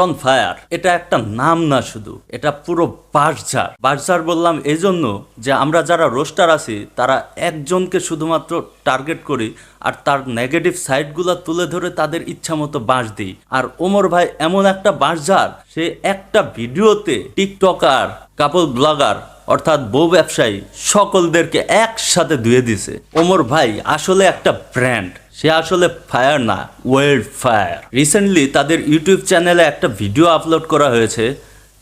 On fire এটা একটা নাম না, শুধু এটা পুরো বাঁশঝাড়। বাঁশঝাড় বললাম এই জন্য যে আমরা যারা রোস্টার আছি তারা একজনকে শুধুমাত্র টার্গেট করি আর তার নেগেটিভ সাইডগুলো তুলে ধরে তাদের ইচ্ছা মতো বাঁশ দিই। আর ওমর ভাই এমন একটা বাঁশঝাড়, সে একটা ভিডিওতে টিকটকার, কাপল ব্লগার অর্থাৎ বউ ব্যবসায়ী সকলদেরকে একসাথে ধুয়ে দিছে। ওমর ভাই আসলে একটা ব্র্যান্ড, সে আসলে ফায়ার না, ওয়াইল্ড ফায়ার। রিসেন্টলি তাদের ইউটিউব চ্যানেলে একটা ভিডিও আপলোড করা হয়েছে,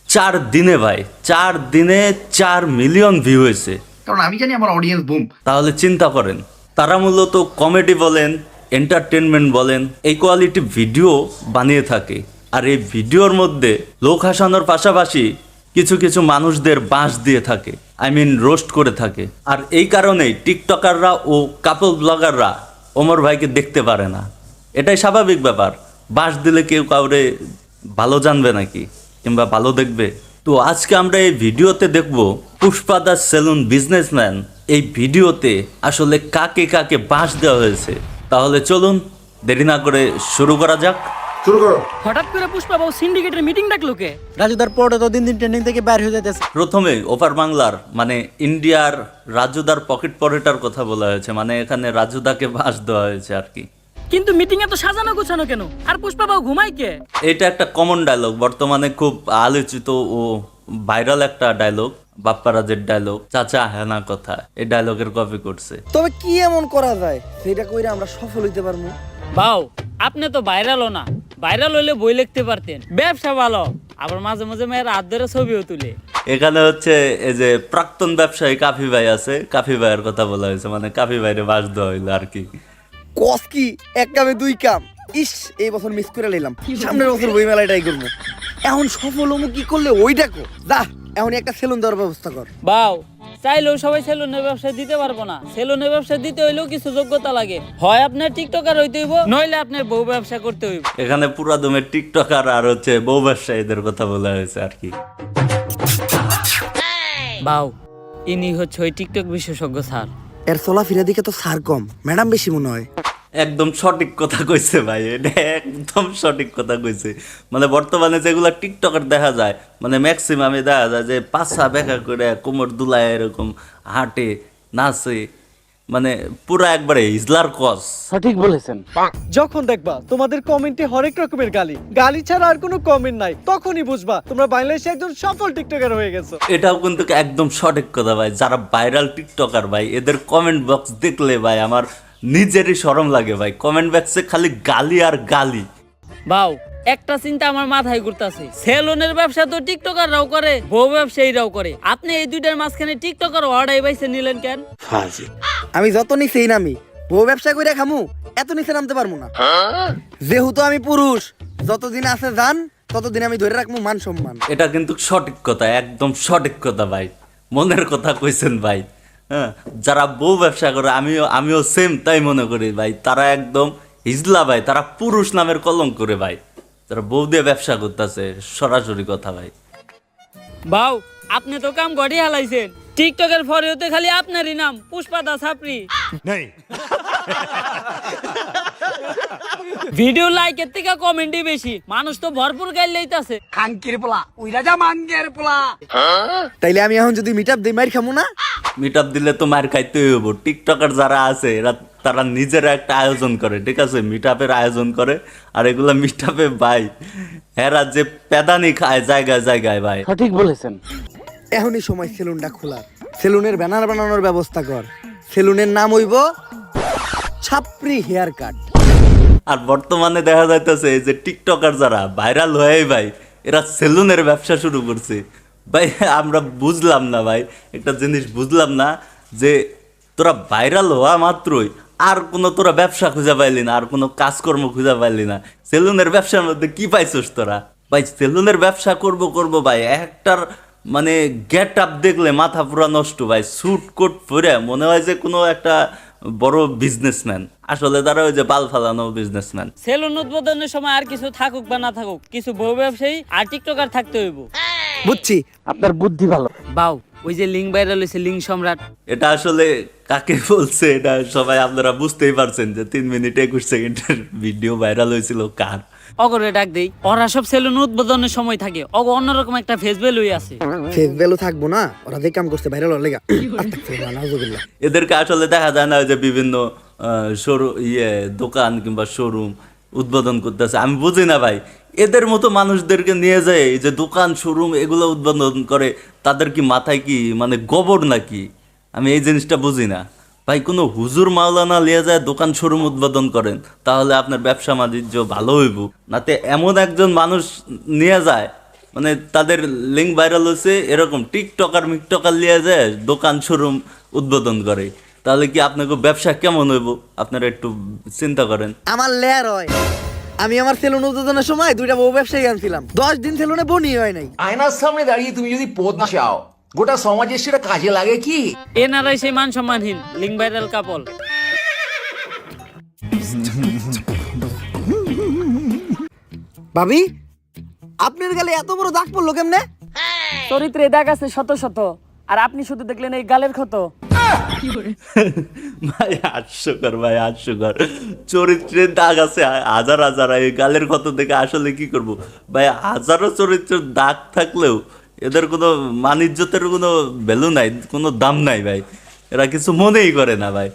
4 দিনে ভাই, 4 দিনে 4 মিলিয়ন ভিউ হয়েছে। কারণ আমি জানি আমার অডিয়েন্স বুম। তাহলে চিন্তা করেন, তারা মূলত কমেডি বলেন, এন্টারটেনমেন্ট বলেন, এই কোয়ালিটি ভিডিও বানিয়ে থাকে। আর এই ভিডিওর মধ্যে লোক হাসানোর পাশাপাশি কিছু কিছু মানুষদের বাঁশ দিয়ে থাকে, রোস্ট করে থাকে। আর এই কারণেই টিকটকাররা ও কাপল ব্লগাররা ওমর ভাইকে দেখতে পারে না। এটাই স্বাভাবিক ব্যাপার। বাঁশ দিলে কেউ কাউরে ভালো জানবে নাকি, কিংবা ভালো দেখবে? তো আজকে আমরা এই ভিডিওতে দেখব পুষ্পা দা সেলুন বিজনেসম্যান এই ভিডিওতে আসলে কাকে কাকে বাঁশ দেওয়া হয়েছে। তাহলে চলুন দেরি না করে শুরু করা যাক। শুরু করো। হঠাৎ করে পুষ্পা বাবু সিন্ডিকেটের মিটিং ডাকলো কে? রাজুদার পরটা তো দিন দিন ট্রেন্ডিং থেকে বাইর হয়ে যাইতেছে। প্রথমে ওপার বাংলার মানে ইন্ডিয়ার রাজুদার পকেট পটেটার কথা বলা হয়েছে, মানে এখানে রাজুদাকে বাঁশ দেওয়া হয়েছে আর কি। কিন্তু মিটিং এ তো সাজানো গোছানো কেন? আর পুষ্পা বাবু ঘুমায় কে? এটা একটা কমন ডায়লগ, বর্তমানে খুব আলোচিত ও ভাইরাল একটা ডায়লগ, বাপ্পারাজের ডায়লগ, চাচা হেনা কথা। এই ডায়লগের কপি করছে। তবে কি এমন করা যায় সেটা কইরা আমরা সফল হইতে পারবো? বাউ, আপনি তো ভাইরালও না, ভাইরাল হইলে বই লিখতে পারতেন। ব্যবসা ভালো, আবার মাঝে মাঝে মেয়ের হাত ধরে ছবিও তুলে। এখানে হচ্ছে এই যে প্রাক্তন ব্যবসায়ী কাফি ভাই আছে, কাফি ভাইয়ের কথা বলা হয়েছে, মানে কাফি ভাইরে বাঁশ দেওয়া হইলো আর কি। কস কি এক কামে দুই কাম। ইস, এই বছর মিস করে নিলাম, সামনের বছর বই মেলায় ট্রাই করবো। এখন সফল হমু কি করলে ওই ডাকো যা, এখন একটা সেলুন দেওয়ার ব্যবস্থা কর। বাউ, চাইলেও সবাই সেলুনের ব্যবসা দিতে পারবো না। সেলুনের ব্যবসা দিতে হইলেও কিছু যোগ্যতা লাগে। হয় আপনার টিকটকার হইতে হইব, নইলে আপনার বউ ব্যবসা করতে হইব। এখানে পুরা দমে টিকটকার আর হচ্ছে বউ ব্যবসায়ীদের কথা বলা হয়েছে আর কি। বাউ, ইনি হচ্ছে ওই টিকটক বিশেষজ্ঞ স্যার। এর চলাফেরা দিকে তো সার কম, ম্যাডাম বেশি মনে হয়। একদম সঠিক কথা কইছে ভাই, এটা একদম সঠিক কথা কইছে। মানে বর্তমানে যেগুলা টিকটকার দেখা যায়, মানে ম্যাক্সিমামে দেখা যায় যে পাছা বেঁকা করে কোমর দুলায় এরকম হাঁটে, নাচে, মানে পুরা একবারে ইজলার কস। সঠিক বলেছেন। যখন দেখবা তোমাদের কমেন্টে হরেক রকমের গালি, গালি ছাড়া আর কোনো কমেন্ট নাই, তখনই বুঝবা তোমরা বাংলাদেশে একজন সফল টিকটকার হয়ে গেছো। এটাও কিন্তু একদম সঠিক কথা ভাই। যারা ভাইরাল টিকটকার ভাই, এদের কমেন্ট বক্স দেখলে ভাই আমার নিজেরই শরম লাগে ভাই। কমেন্ট বক্সে খালি গালি আর গালি। বাউ, একটা চিন্তা আমার মাথায় ঘুরতাছে, সেলুনের ব্যবসা তো টিকটকাররাও করে, বউ ব্যবসায়ীরাও করে। আপনি এই দুইটার মাঝখানে টিকটকার ওয়ার্ডাই বাইছে নিলেন কেন? আমি যত নিচেই নামি, বউ ব্যবসা করে খামু, এত নিচে নামতে পারবো না। যেহেতু আমি পুরুষ, যতদিন আছে জান ততদিন আমি ধরে রাখবো মান সম্মান। এটা কিন্তু সঠিক কথা, একদম সঠিক কথা ভাই, মনের কথা কইছেন ভাই। হ্যাঁ, যারা বউ ব্যবসা করে আমিও সেম তাই মনে করি ভাই। তারা একদম হিজলা ভাই, তারা পুরুষ নামের কলঙ্ক করে ভাই, যারা বউ দিয়ে ব্যবসা করতেছে। সরাসরি কথা ভাই। বাউ, আপনি তো কাম গড়ি হালাইছেন। টিকটকের ফরিওতে খালি আপনারই নাম, পুষ্পা দা ছাপরি। ভিডিও লাইকের থেকে কমেন্টই বেশি, মানুষ তো ভরপুর গাইল লইতাছে। খাঙ্কির পোলা, ওই রাজা মাঙ্গের পোলা। তাইলে আমি এখন যদি মিট আপ দিই মার খামু না? মিট আপ দিলে তো মার খাইতে হইব। টিকটকার যারা আছে এরা তারা নিজেরা একটা আয়োজন করে, ঠিক আছে, মিট আপের আয়োজন করে। আর এগুলা মিট আপে ভাই এরা যে পেদানি খায় জায়গায় জায়গায় ভাই। সঠিক বলেছেন। এখনই সময় সেলুনটা খোলার। সেলুনের ব্যানার বানানোর ব্যবস্থা কর। সেলুনের নাম হইব ছাপরি হেয়ার কাট। আর বর্তমানে দেখা যাইতেছে যে টিকটকার যারা ভাইরাল হয়ে ভাই এরা সেলুনের ব্যবসা শুরু করছে ভাই। আমরা বুঝলাম না ভাই, একটা জিনিস বুঝলাম না, যে তোরা ভাইরাল হওয়া মাত্রই আর কোনো তোরা ব্যবসা খুঁজে পাইলি না, আর কোনো কাজকর্ম খুঁজে পাইলি না। সেলুনের ব্যবসার মধ্যে কি পাইছস তোরা ভাই? সেলুনের ব্যবসা করব ভাই, একটার মানে গেট আপ দেখলে মাথা পুরা নষ্ট ভাই। স্যুট কোট পরে মনে হয় যে কোনো একটা বড় বিজনেসম্যান, আসলে তারা ওই যে বাল ফালানো বিজনেসম্যান। সেলুন উদ্বোধনের সময় আর কিছু থাকুক বা না থাকুক, কিছু বউ ব্যবসায়ী আর টিকটকার থাকতে হইব। বুঝছি, আপনার বুদ্ধি ভালো। বাউ, ওই যে লিঙ্ক ভাইরাল হইছে, লিঙ্ক সম্রাট। এটা আসলে কাকে বলছে এটা সবাই আপনারা বুঝতেই পারছেন যে 3 মিনিট 21 সেকেন্ডের ভিডিও ভাইরাল হয়েছিল কার। অগরে ডাক দেই, ওরা সব সেলুন উদ্বোধনের সময় থাকে, অগ অন্যরকম একটা ফেস ভ্যালুই আছে। ফেস ভ্যালু থাকবো না, ওরা যে কাম করছে ভাইরাল হলে নাউজুবিল্লাহ। এদেরকে আসলে দেখা যায় না, ওই যে বিভিন্ন দোকান কিংবা শোরুম উদ্বোধন করতেছে। আমি বুঝি না ভাই, এদের মতো মানুষদেরকে নিয়ে যায় এই যে দোকান শোরুম এগুলো উদ্বোধন করে, তাদের কি মাথায় কি মানে গোবর নাকি? আমি এই জিনিসটা বুঝি না ভাই। কোনো হুজুর মাওলানা লিয়ে যায় দোকান শোরুম উদ্বোধন করেন, তাহলে আপনার ব্যবসা বাণিজ্য ভালো হইব। নাতে এমন একজন মানুষ নিয়ে যায়, মানে তাদের লিঙ্ক ভাইরাল হয়েছে, এরকম টিকটকার মিকটকার লিয়ে যায় দোকান শোরুম উদ্বোধন করে, তাহলে কি আপনাকে ব্যবসা কেমন হইব? আপনারা একটু চিন্তা করেন। আমার লেয়ার হয়, আমি আমার সেলুন উদ্বোধনের সময় 2টা বউ ব্যবসায়ী আনছিলাম, 10 দিন সেলুনে বনি হয় নাই। আয়নার সামনে দাঁড়িয়ে তুমি যদি পদ চাও, গোটা সমাজের সেটা কাজে লাগে কি? এনারাই সেই মান সম্মানহীন লিঙ্ক ভাইরাল কাপল। ভাবি, আপনার গালে এত বড় দাগ পড়লো কেমনে? চরিত্রে দাগ আছে শত শত, আর আপনি শুধু দেখলেন এই গালের ক্ষত। ভাই হাস্যকর, ভাই হাস্যকর। চরিত্রের দাগ আছে হাজার হাজার, এই গালের ক্ষত দেখে আসলে কি করব ভাই? হাজারো চরিত্রের দাগ থাকলেও এদের কোনো মানিজ্যতের কোনো ভ্যালু নাই, কোনো দাম নাই ভাই। এরা কিছু মনেই করে না ভাই।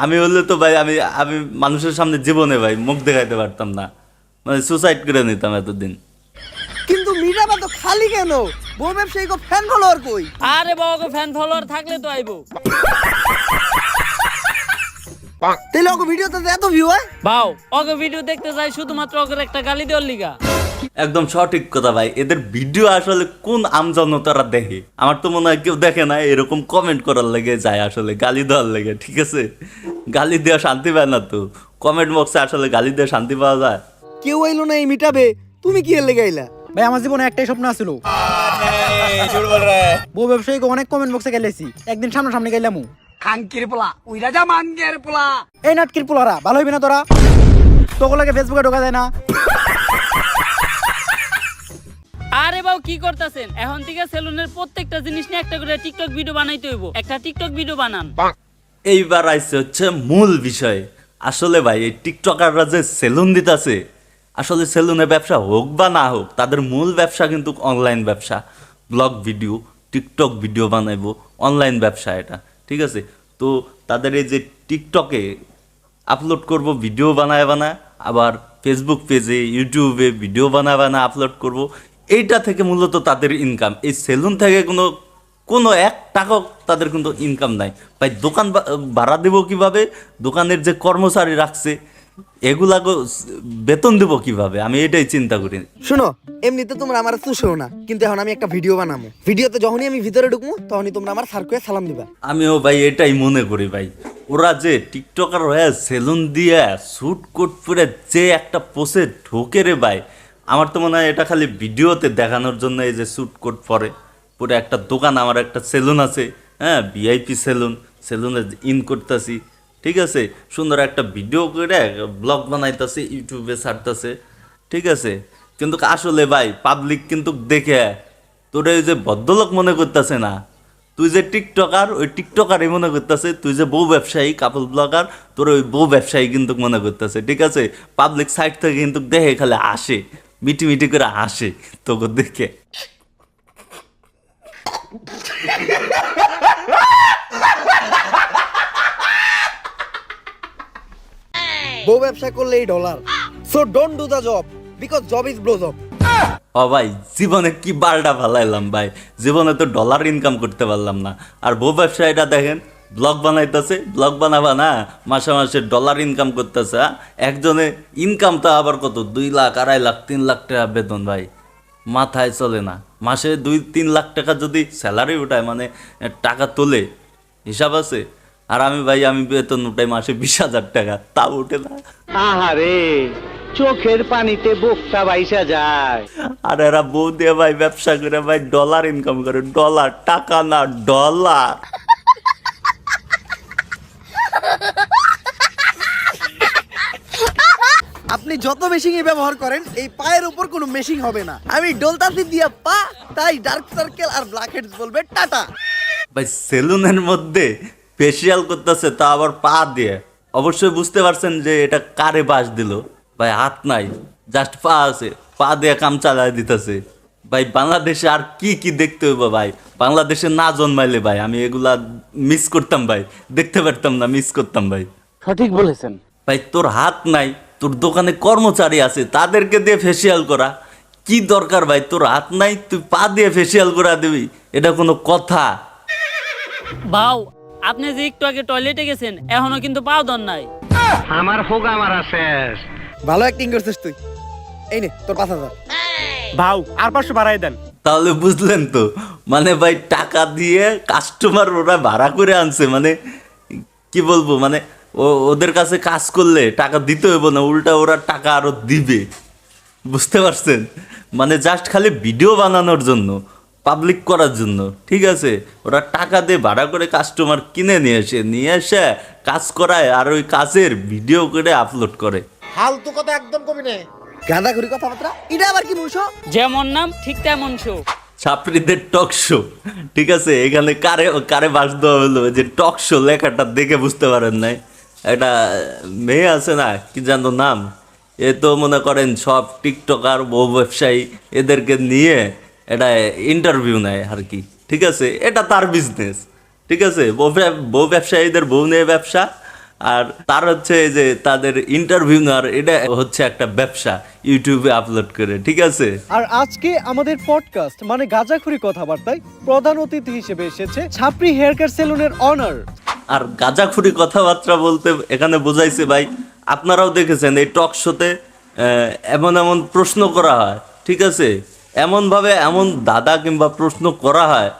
আমি হলে তো ভাই আমি আমি মানুষের সামনে জীবনে ভাই মুখ দেখাইতে পারতাম না, মানে সুসাইড করে নিতাম এতদিন। কিন্তু মিরাবা তো খালি কেন? বউ ব্যবসায়ী কো ফ্যান ফলোয়ার কই? আরে বাবা, ফ্যান ফলোয়ার থাকলে তো আইবো। তাহলে ওকে ভিডিওতে এত ভিউ হয়? বাও, অগ ভিডিও দেখতে যাই শুধুমাত্র অগের একটা গালি দেওয়ার লিগা। একদম সঠিক কথা ভাই। এদের ভিডিও আসলে কোন আমজনতারা দেখে? আমার তো মনে হয় কেউ দেখে না, এরকম কমেন্ট করার লেগে যায়, আসলে গালি দেওয়ার লেগে। ঠিক আছে, গালি দেওয়া শান্তি পায় না তো। কমেন্ট বক্সে আসলে গালি দেওয়া শান্তি পাওয়া যায়? কেউ আইলো না এই মিটাবে, তুমি কি এর লেগে আইলা? ভাই আমার জীবনে একটাই স্বপ্ন আছিল, বউ ব্যবসায়ীকে অনেক কমেন্ট বক্সে গেলেছি, একদিন সামনাসামনি গেলাম। খাঙ্কির পোলা ওই রাজা মানগের পোলা। এই নাটকির পোলারা ভালো হইবি না তোরা, তোগুলোকে ফেসবুকে ঢোকা যায় না। আরে বাউ, কি করতেছেন? এখন থেকে সেলুনের প্রত্যেকটা জিনিস নিয়ে একটা করে টিকটক ভিডিও বানাইতে হইব। একটা টিকটক ভিডিও বানান। এইবার আইছে হচ্ছে মূল বিষয়। আসলে ভাই এই টিকটকাররা যে সেলুন দিতেছে, আসলে সেলুনের ব্যবসা হোক বা না হোক, তাদের মূল ব্যবসা কিন্তু অনলাইন ব্যবসা। ব্লগ ভিডিও, টিকটক ভিডিও বানাইবো, অনলাইন ব্যবসা এটা। ঠিক আছে, তো তাদের এই যে টিকটকে আপলোড করব ভিডিও বানায় আবার ফেসবুক পেজে ইউটিউবে ভিডিও বানায় আপলোড করব, এইটা থেকে মূলত তাদের ইনকাম। এই সেলুন থেকে কোনো 1 টাকাও তাদের কিন্তু ইনকাম নাই ভাই। দোকান ভাড়া দেব কিভাবে? দোকানের যে কর্মচারী রাখছে এগুলাকে বেতন দেব কিভাবে? আমি এটাই চিন্তা করি। শুনো, এমনিতে তোমরা আমার চুষেও না, কিন্তু এখন আমি একটা ভিডিও বানাবো। ভিডিওতে যখনই আমি ভিতরে ঢুকবো তখনই তোমরা আমার সার্কুয়ে সালাম দিবা। আমিও ভাই এটাই মনে করি ভাই। ওরা যে টিকটকার হয়ে সেলুন দিয়ে স্যুট কোট পরে যে একটা পোসে ঢোকে রে ভাই, আমার তো মনে হয় এটা খালি ভিডিওতে দেখানোর জন্য এই যে স্যুট কোট পরে পুরো একটা দোকান। আমার একটা সেলুন আছে, হ্যাঁ, ভিআইপি সেলুন, সেলুনে ইন করতেছি। ঠিক আছে, সুন্দর একটা ভিডিও করে ব্লগ বানাইতেছে, ইউটিউবে ছাড়তেছে। ঠিক আছে, কিন্তু আসলে ভাই পাবলিক কিন্তু দেখে তোর এই যে ভদ্রলোক মনে করতেছে না। তুই যে টিকটকার, ওই টিকটকারই মনে করতেছে। তুই যে বউ ব্যবসায়ী, কাপল ব্লগার, তোর ওই বউ ব্যবসায়ী কিন্তু মনে করতেছে। ঠিক আছে, পাবলিক সাইড থেকে কিন্তু দেখে খালি আসে, মিটি মিটি করে আসে তোকে দেখে। বউ ব্যবসা করলে এই dollar. So don't do the job, because job is blow job. ও ভাই, জীবনে কি বালটা ফালাইলাম ভাই, জীবনে তো ডলার ইনকাম করতে পারলাম না। আর বউ ব্যবসায়ীটা দেখেন ব্লগ বানাইতেছে, ব্লগ বানাবা না, মাসে মাসে ডলার ইনকাম করতেছে। একজনে ইনকাম তো আবার কত 2 লাখ, 2.5 লাখ, 3 লাখ টাকা বেতন ভাই, মাথায় চলে না। মাসে 2-3 লাখ টাকা যদি স্যালারি উঠায়, মানে টাকা তোলে, হিসাব আছে। আর আমি ভাই আমি বেতন উঠাই মাসে 20,000 টাকা, তাও উঠে না। আহারে চোখের পানিতে বোকটা বাইসা যায়। আর এরা বউ দিয়ে ভাই ব্যবসা করে ভাই ডলার ইনকাম করে, ডলার, টাকা না ডলার। আপনি যত মেশিনই ব্যবহার করেন, এই পায়ের উপর কোনো মেশিন হবে না। আমি ডলতাছি দিয়া পা, তাই ডার্ক সার্কেল আর ব্ল্যাক হেডস বলবে টাটা। ভাই সেলুনের মধ্যে ফেসিয়াল করতেছে, তা আবার পা দিয়ে। অবশ্যই বুঝতে পারছেন যে এটা কারে বাস দিল ভাই, হাত নাই, জাস্ট পা আছে, পা দিয়ে কাম চালাই দিতেছে। ভাই বাংলাদেশে আর কি কি দেখতে হইব ভাই? বাংলাদেশে না জন্মাইলে ভাই আমি এগুলা মিস করতাম ভাই, দেখতে পারতাম না, মিস করতাম ভাই। সঠিক বলেছেন। ভাই তোর হাত নাই, তোর দোকানে কর্মচারী আছে, তাদেরকে দিয়ে ফেসিয়াল করা কি দরকার ভাই? তোর হাত নাই, তুই পা দিয়ে ফেসিয়াল করা দিবি, এটা কোনো কথা? ভাও, আপনি যে একটু আগে টয়লেটে গেছেন এখনো কিন্তু পাও দন নাই। আমার হোগা মারা শেষ। ভালো অ্যাক্টিং করছিস তুই। এই নে তোর 5,000। ভাও আর 500 বাড়াই দেন। তাহলে বুঝলেন তো, মানে ভাই টাকা দিয়ে কাস্টমার ওরা ভাড়া করে আনছে, মানে কি বলবো, মানে ওদের কাছে কাজ করলে টাকা দিতে হইব না, উল্টা ওরা টাকা আরো দিবে, বুঝতে পারছেন? মানে জাস্ট খালি ভিডিও বানানোর জন্য, পাবলিক করার জন্য, ঠিক আছে? ওরা টাকা দিয়ে ভাড়া করে কাস্টমার কিনে নিয়ে এসে কাজ করায়, আর ওই কাজের ভিডিও করে আপলোড করে। গাঁদাখুরি কথাবার্তা, এটা আবার কি বলছো? যেমন নাম ঠিক তেমন শো। ছাত্রীদের টক শো, ঠিক আছে? এখানে কারে কারে বাস দেওয়া হলো যে টক শো লেখাটা দেখে বুঝতে পারেন নাই? একটা মেয়ে আছে না, কি জানো নাম, এ তো মনে করেন সব টিকটকার বউ ব্যবসায়ী এদেরকে নিয়ে এটা ইন্টারভিউ নেয় আর কি, ঠিক আছে? এটা তার বিজনেস, ঠিক আছে? বউ ব্যবসায়ীদের বউ নিয়ে ব্যবসা, আর তার হচ্ছে এই যে তাদের ইন্টারভিউ নেওয়ার, এটা হচ্ছে একটা ব্যবসা, ইউটিউবে আপলোড করে, ঠিক আছে? আর আজকে আমাদের পডকাস্ট মানে গাঁজাখুরি কথাবার্তায় প্রধান অতিথি হিসেবে এসেছে ছাপরি হেয়ার কেয়ার সেলুনের অনার। আর গাঁজাখুরি কথাবার্তা বলতে এখানে বোঝাইছে ভাই, আপনারাও দেখেছেন এই টক শোতে এমন এমন প্রশ্ন করা হয়, ঠিক আছে? এমনভাবে এমন দাদা কিংবা প্রশ্ন করা হয়,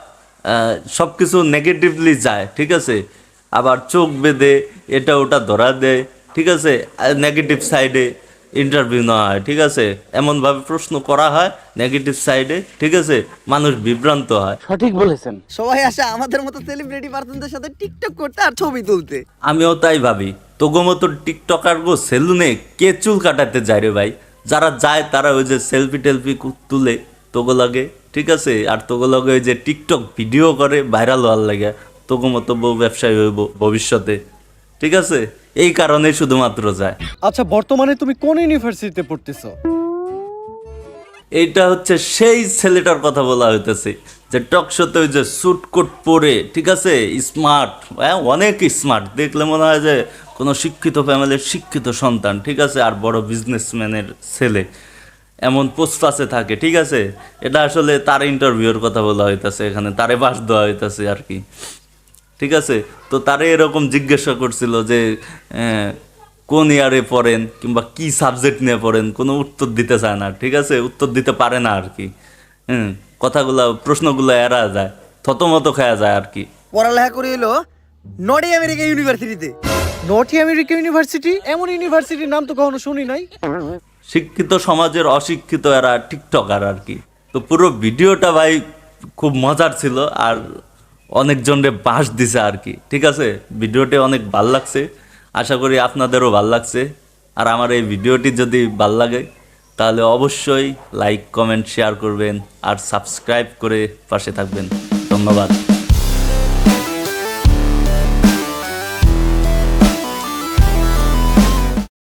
সব কিছু নেগেটিভলি যায়, ঠিক আছে? আবার চোখ বেঁধে এটা ওটা ধরা দেয়, ঠিক আছে? নেগেটিভ সাইডে ইন্টারভিউ নেওয়া হয়, ঠিক আছে? এমনভাবে প্রশ্ন করা হয় নেগেটিভ সাইডে, ঠিক আছে? মানুষ বিভ্রান্ত হয়। সঠিক বলেছেন। সবাই আসে আমাদের মতো সেলিব্রিটি পার্সনদের সাথে টিকটক করতে আর ছবি তুলতে। আমিও তাই ভাবি, তোগো মতো টিকটকার গো সেলুনে কে চুল কাটাতে যায় রে ভাই? যারা যায় তারা ওই যে সেলফি টেলফি তুলে তোগো লাগে, ঠিক আছে? আর তোগো লগে ওই যে টিকটক ভিডিও করে ভাইরাল হওয়ার লাগে, তোগো মতো বউ ব্যবসায়ী হইব ভবিষ্যতে, ঠিক আছে? এই কারণে শুধুমাত্র যায়। আচ্ছা, বর্তমানে তুমি কোন ইউনিভার্সিটিতে পড়তেছো? এইটা হচ্ছে সেই ছেলেটার কথা বলা হইতেছে যে টক শোতে ওই যে স্যুট কোট পরে, ঠিক আছে? স্মার্ট, অনেক স্মার্ট, দেখলে মনে হয় যে কোনো শিক্ষিত ফ্যামিলির শিক্ষিত সন্তান, ঠিক আছে? আর বড় বিজনেসম্যানের ছেলে, এমন পোস্টফাসে থাকে, ঠিক আছে? এটা আসলে তার ইন্টারভিউর কথা বলা হইতেছে এখানে, তারে বাস দেওয়া হইতেছে আর কি, ঠিক আছে? তো তারে এরকম জিজ্ঞাসা করছিল যে কোন ইয়ারে পড়েন কিংবা কি সাবজেক্ট নিয়ে পড়েন, কোনো উত্তর দিতে চায় না, ঠিক আছে? উত্তর দিতে পারে না আর কি, কথাগুলা প্রশ্নগুলো এড়া যায়, থতমত খাওয়া যায় আর কি। পড়ালেখা করে এলো নর্থ আমেরিকা ইউনিভার্সিটিতে। North America university? এমন ইউনিভার্সিটির নাম তো কখনো শুনি নাই। শিক্ষিত সমাজের অশিক্ষিত এরা টিকটকার আর কি। তো পুরো ভিডিওটা ভাই খুব মজার ছিল, আর অনেকজনরে বাস দিছে আর কি, ঠিক আছে? ভিডিওটি অনেক ভাল লাগছে, আশা করি আপনাদেরও ভাল লাগছে। আর আমার এই ভিডিওটি যদি ভাল লাগে তাহলে অবশ্যই লাইক কমেন্ট শেয়ার করবেন আর সাবস্ক্রাইব করে পাশে থাকবেন। ধন্যবাদ।